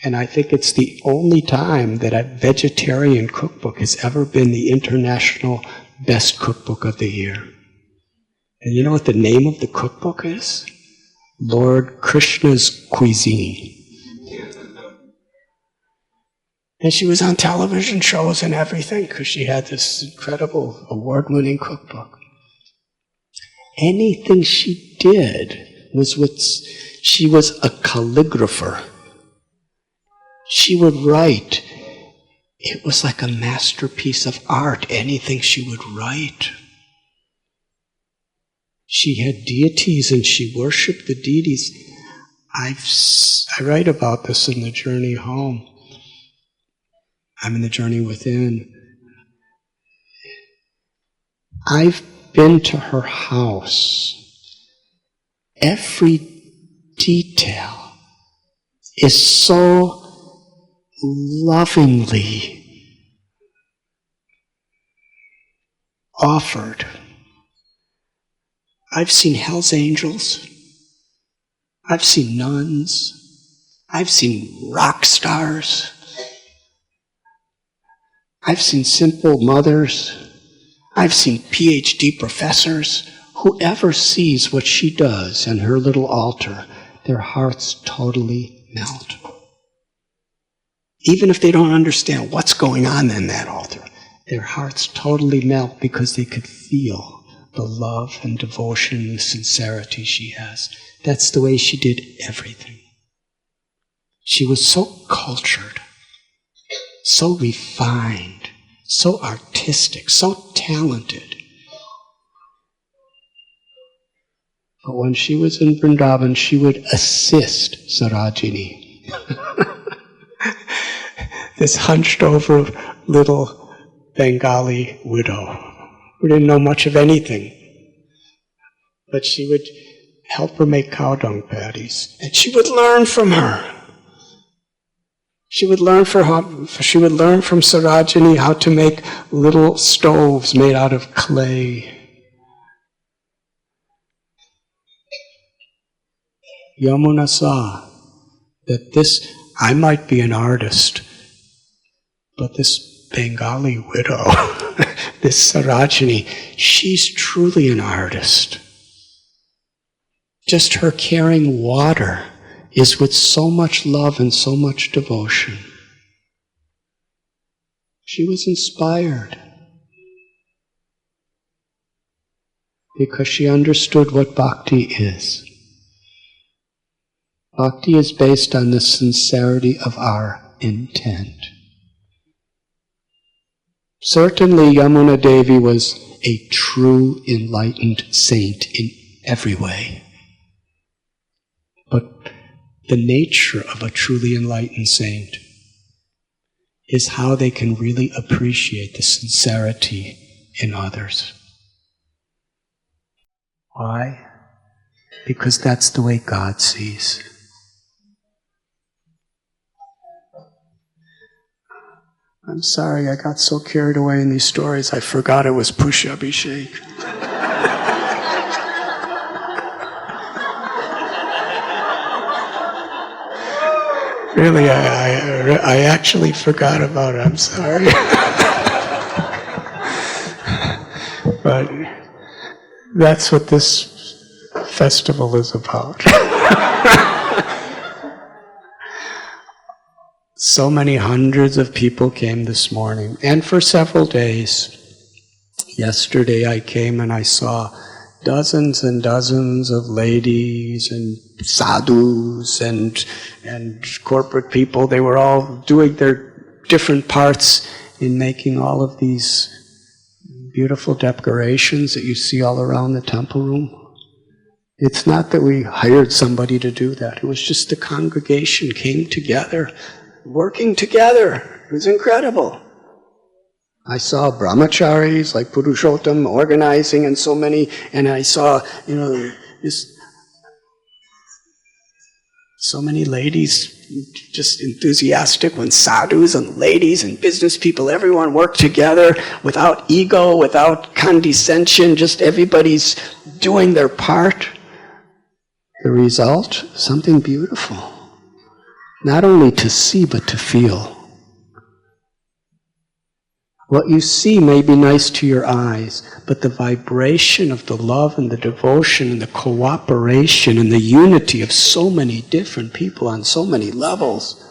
And I think it's the only time that a vegetarian cookbook has ever been the international best cookbook of the year. And you know what the name of the cookbook is? Lord Krishna's cuisine. And she was on television shows and everything because she had this incredible award-winning cookbook. Anything she did was she was a calligrapher. She would write. It was like a masterpiece of art, anything she would write. She had deities and she worshipped the deities. I write about this in The Journey Home. I'm in The Journey Within. I've been to her house. Every detail is so lovingly offered. I've seen Hell's Angels. I've seen nuns. I've seen rock stars. I've seen simple mothers. I've seen PhD professors. Whoever sees what she does in her little altar, their hearts totally melt. Even if they don't understand what's going on in that altar, their hearts totally melt because they could feel the love and devotion and sincerity she has. That's the way she did everything. She was so cultured, so refined, so artistic, so talented. But when she was in Vrindaban, she would assist Sarojini. This hunched over little Bengali widow who didn't know much of anything. But she would help her make cow dung patties. And she would learn from her. She would learn from Sarojini how to make little stoves made out of clay. Yamuna saw that I might be an artist, but this Bengali widow, this Sarojini, she's truly an artist. Just her carrying water is with so much love and so much devotion. She was inspired because she understood what bhakti is. Bhakti is based on the sincerity of our intent. Certainly Yamuna Devi was a true enlightened saint in every way. But the nature of a truly enlightened saint is how they can really appreciate the sincerity in others. Why? Because that's the way God sees. I'm sorry, I got so carried away in these stories, I forgot it was Pushya Abhishek. Really, I actually forgot about it, I'm sorry. But that's what this festival is about. So many hundreds of people came this morning, and for several days. Yesterday I came and I saw dozens and dozens of ladies and sadhus and corporate people. They were all doing their different parts in making all of these beautiful decorations that you see all around the temple room. It's not that we hired somebody to do that. It was just the congregation came together, working together. It was incredible. I saw brahmacharis like Purushottam organizing and so many, and I saw, so many ladies just enthusiastic when sadhus and ladies and business people, everyone worked together without ego, without condescension, just everybody's doing their part. The result, something beautiful. Not only to see, but to feel. What you see may be nice to your eyes, but the vibration of the love and the devotion and the cooperation and the unity of so many different people on so many levels,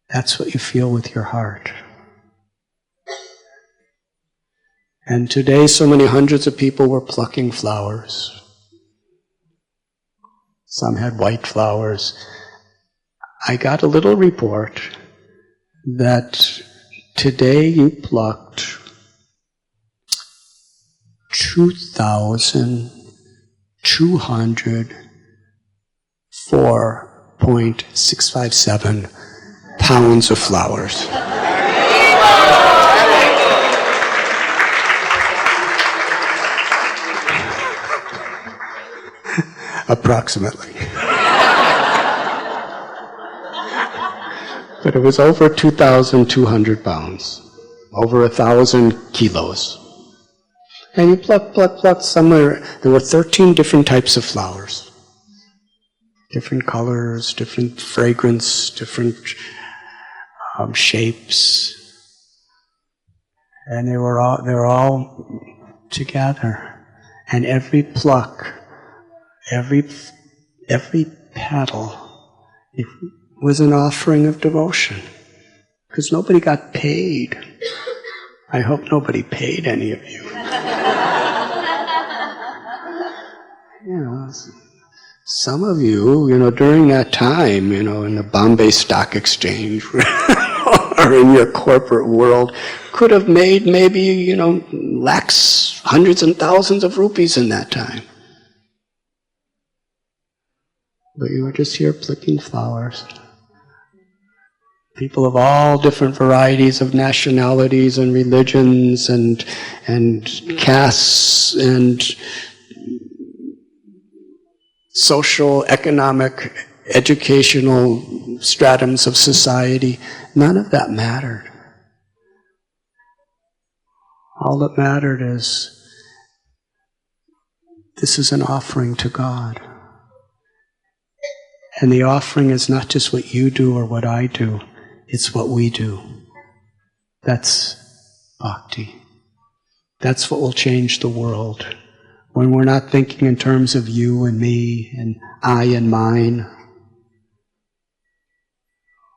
that's what you feel with your heart. And today so many hundreds of people were plucking flowers. Some had white flowers. I got a little report that today you plucked 2,204.657 pounds of flowers. Approximately. But it was over 2,200 pounds, over 1,000 kilos. And you pluck somewhere. There were 13 different types of flowers. Different colors, different fragrance, different shapes. And they were all together. And every pluck, every petal, it was an offering of devotion. Because nobody got paid. I hope nobody paid any of you. You know, some of you, during that time, in the Bombay Stock Exchange or in your corporate world, could have made maybe, lakhs, hundreds and thousands of rupees in that time. But you were just here plucking flowers. People of all different varieties of nationalities and religions and castes and social, economic, educational stratums of society, none of that mattered. All that mattered is this is an offering to God. And the offering is not just what you do or what I do, it's what we do. That's bhakti. That's what will change the world. When we're not thinking in terms of you and me and I and mine,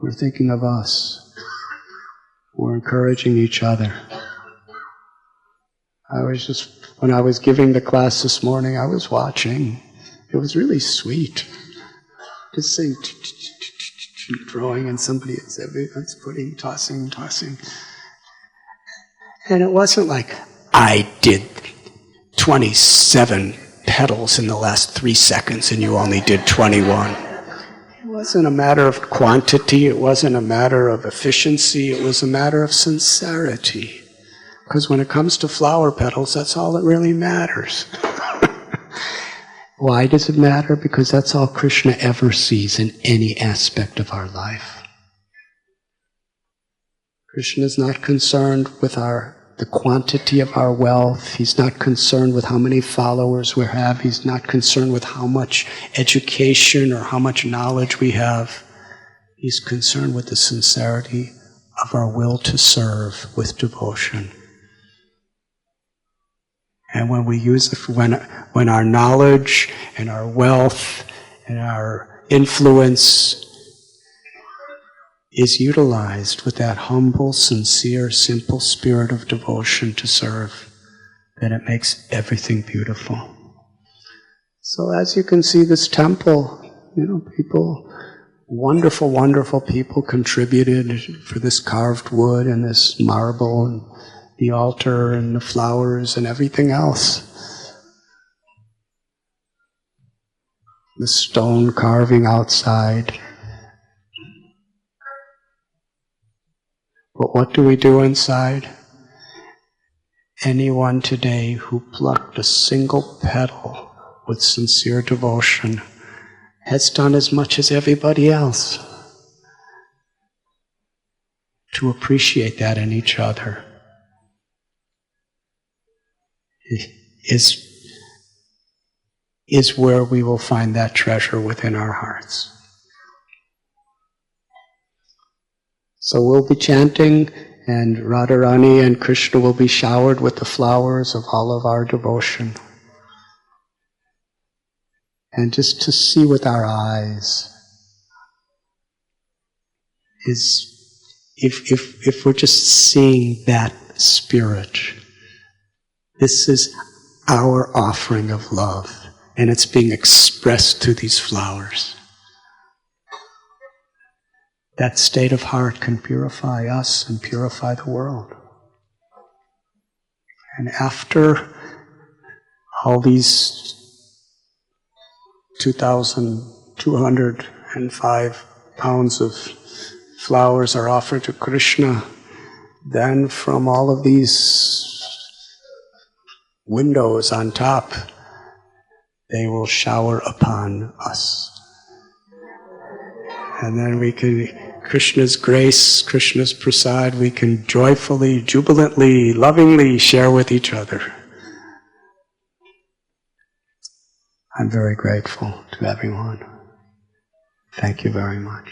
we're thinking of us. We're encouraging each other. When I was giving the class this morning, I was watching. It was really sweet. Just saying, throwing, and everyone's putting, tossing. And it wasn't like, I did 27 petals in the last 3 seconds and you only did 21. It wasn't a matter of quantity, it wasn't a matter of efficiency, it was a matter of sincerity. Because when it comes to flower petals, that's all that really matters. Why does it matter? Because that's all Krishna ever sees in any aspect of our life. Krishna is not concerned with the quantity of our wealth. He's not concerned with how many followers we have. He's not concerned with how much education or how much knowledge we have. He's concerned with the sincerity of our will to serve with devotion. And when we use when our knowledge and our wealth and our influence is utilized with that humble, sincere, simple spirit of devotion to serve, then it makes everything beautiful. So as you can see, this temple, people, wonderful, wonderful people contributed for this carved wood and this marble and the altar and the flowers and everything else. The stone carving outside. But what do we do inside? Anyone today who plucked a single petal with sincere devotion has done as much as everybody else to appreciate that in each other. is where we will find that treasure within our hearts. So we'll be chanting, and Radharani and Krishna will be showered with the flowers of all of our devotion. And just to see with our eyes is, if we're just seeing that spirit, this is our offering of love, and it's being expressed through these flowers. That state of heart can purify us and purify the world. And after all these 2,205 pounds of flowers are offered to Krishna, then from all of these windows on top, they will shower upon us. And then we can, Krishna's grace, Krishna's prasad, we can joyfully, jubilantly, lovingly share with each other. I'm very grateful to everyone. Thank you very much.